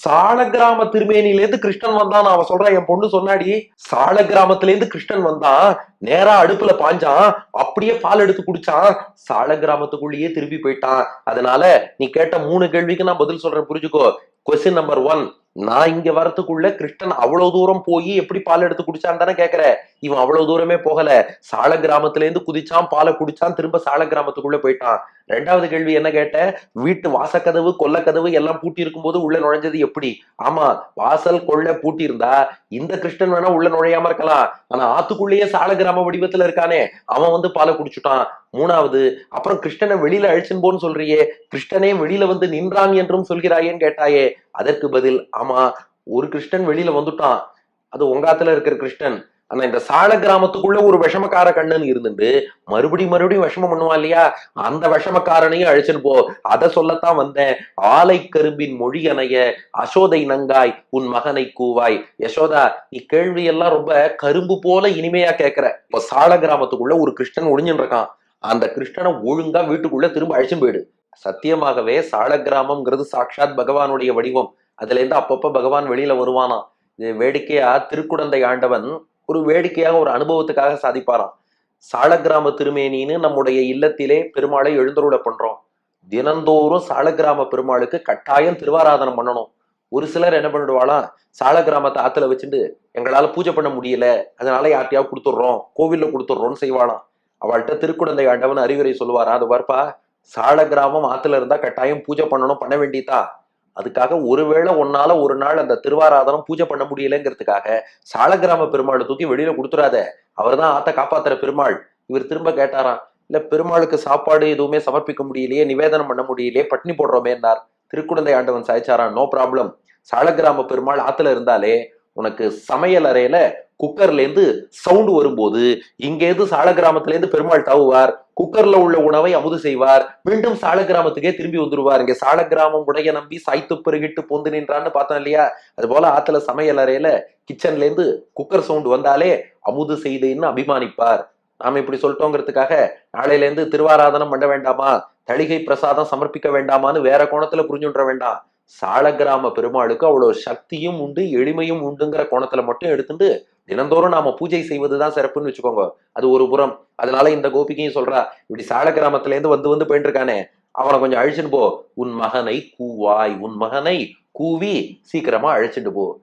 சால கிராம திருமேனில இருந்து கிருஷ்ணன் வந்தான். அவன் சொல்றான், என் பொண்ணு சொன்னாடி, சால கிராமத்துல இருந்து கிருஷ்ணன் வந்தான், நேரா அடுப்புல பாஞ்சான், அப்படியே பால் எடுத்து குடிச்சான், சால கிராமத்துக்குள்ளேயே திரும்பி போயிட்டான். அதனால நீ கேட்ட 3 கேள்விக்கு நான் பதில் சொல்றேன், புரிஞ்சுக்கோ. கொஸ்டின் நம்பர் 1, நான் இங்க வரத்துக்குள்ள கிருஷ்ணன் அவ்வளவு தூரம் போய் எப்படி பால் எடுத்து குடிச்சான்னு தானே கேக்குற. இவன் அவ்வளவு தூரமே போகல. சால கிராமத்துல இருந்து குதிச்சான், பாலை குடிச்சான், திரும்ப சால கிராமத்துக்குள்ள போயிட்டான். 2வது கேள்வி என்ன கேட்ட? வீட்டு வாசக்கதவு கொல்லக்கதவு எல்லாம் பூட்டி இருக்கும் போது உள்ள நுழைஞ்சது எப்படி? ஆமா, வாசல் கொள்ள பூட்டி இருந்தா இந்த கிருஷ்ணன் வேணா உள்ள நுழையாம இருக்கலாம். ஆனா ஆத்துக்குள்ளேயே சால கிராம வடிவத்துல இருக்கானே, அவன் வந்து பாலை குடிச்சுட்டான். 3வது, அப்புறம் கிருஷ்ணனை வெளியில அழிச்சுன்னு போன்னு சொல்றியே, கிருஷ்ணனே வெளியில வந்து நின்றான் என்றும் சொல்கிறாயேன்னு கேட்டாயே. அதற்கு பதில், ஆமா, ஒரு கிருஷ்ணன் வெளியில வந்துட்டான், அது உங்காத்துல இருக்கிற கிருஷ்ணன். ஆனா இந்த சால கிராமத்துக்குள்ள ஒரு விஷமக்கார கண்ணன் இருந்துட்டு மறுபடியும் விஷமம் பண்ணுவான் இல்லையா, அந்த விஷமக்காரனையும் அழிச்சுன்னு போ. அதை சொல்லத்தான் வந்தேன். ஆலை கரும்பின் மொழி அணைய அசோதை நங்காய் உன் மகனை கூவாய். யசோதா, நீ கேள்வி எல்லாம் ரொம்ப கரும்பு போல இனிமையா கேட்கிற. இப்போ சால கிராமத்துக்குள்ள ஒரு கிருஷ்ணன் ஒளிஞ்சுட்டு இருக்கான், அந்த கிருஷ்ணனை ஒழுங்கா வீட்டுக்குள்ள திரும்ப அழிச்சும் போயிடு. சத்தியமாகவே சால கிராமம்ங்கிறது சாட்சாத் பகவானுடைய வடிவம். அதுல இருந்து அப்பப்ப பகவான் வெளியில வருவானா. இது வேடிக்கையா திருக்குடந்தை ஆண்டவன் ஒரு வேடிக்கையாக ஒரு அனுபவத்துக்காக சாதிப்பாராம். சால கிராம திருமேனின்னு நம்முடைய இல்லத்திலே பெருமாளை எழுந்தருள பண்றோம். தினந்தோறும் சால கிராம பெருமாளுக்கு கட்டாயம் திருவாராதனம் பண்ணணும். ஒரு சிலர் என்ன பண்ணிடுவாளாம், சால கிராமத்தை ஆத்துல வச்சுட்டு எங்களால பூஜை பண்ண முடியல, அதனால யார்ட்டையாவது கொடுத்துடுறோம், கோவில்ல கொடுத்துடுறோம்னு செய்வாளாம். அவள்கிட்ட திருக்குடந்தை ஆண்டவன் அறிவுரை சொல்லுவாரா, அது பார்ப்பா, சால கிராமம் ஆத்துல இருந்தா கட்டாயம் பூஜை பண்ணணும், பண்ண வேண்டியதா. அதுக்காக ஒருவேளை ஒன்னால ஒரு நாள் அந்த திருவாராதனம் பூஜை பண்ண முடியலங்கிறதுக்காக சால கிராம பெருமாளை தூக்கி வெளியில கொடுத்துடாத, அவர் தான் ஆத்த காப்பாத்துற பெருமாள். இவர் திரும்ப கேட்டாராம், இல்ல பெருமாளுக்கு சாப்பாடு எதுவுமே சமர்ப்பிக்க முடியலையே, நிவேதனம் பண்ண முடியலையே, பட்னி போடுறோமேன்னார். திருக்குடந்தை ஆண்டவன் சாய்ச்சாராம், நோ ப்ராப்ளம், சால கிராம பெருமாள் ஆத்துல இருந்தாலே உனக்கு சமையல் அறையில குக்கர்ல இருந்து சவுண்ட் வரும்போது இங்கேருந்து சால கிராமத்துல இருந்து பெருமாள் தாவுவார், குக்கர்ல உள்ள உணவை அமுது செய்வார், மீண்டும் சால கிராமத்துக்கே திரும்பி வந்துருவார். இங்க சால கிராமம் உடைய நம்பி சாய்த்து பெருகிட்டு பொந்து நின்றான்னு பார்த்தோம் இல்லையா, அது போல ஆத்துல சமையல் அறையில கிச்சன்ல இருந்து குக்கர் சவுண்ட் வந்தாலே அமுது செய்தேன்னு அபிமானிப்பார். நாம இப்படி சொல்லிட்டோங்கிறதுக்காக நாளையில இருந்து திருவாராதனம் பண்ண வேண்டாமா, தளிகை பிரசாதம் சமர்ப்பிக்க வேண்டாமான்னு வேற கோணத்துல புரிஞ்சுன்ற வேண்டாம். சால கிராம பெருமாளுக்கு அவ்வளவு சக்தியும் உண்டு, எளிமையும் உண்டுங்கிற கோணத்துல மட்டும் எடுத்துட்டு தினந்தோறும் நாம பூஜை செய்வதுதான் சிறப்புன்னு வச்சுக்கோங்க. அது ஒரு புறம். அதனால இந்த கோபிகையும் சொல்றா, இப்படி சால கிராமத்துல இருந்து வந்து போயிட்டு இருக்கானே, அவனை கொஞ்சம் அழிச்சுட்டு போ, உன் மகனை கூவாய், உன் மகனை கூவி சீக்கிரமா அழைச்சிட்டு போ.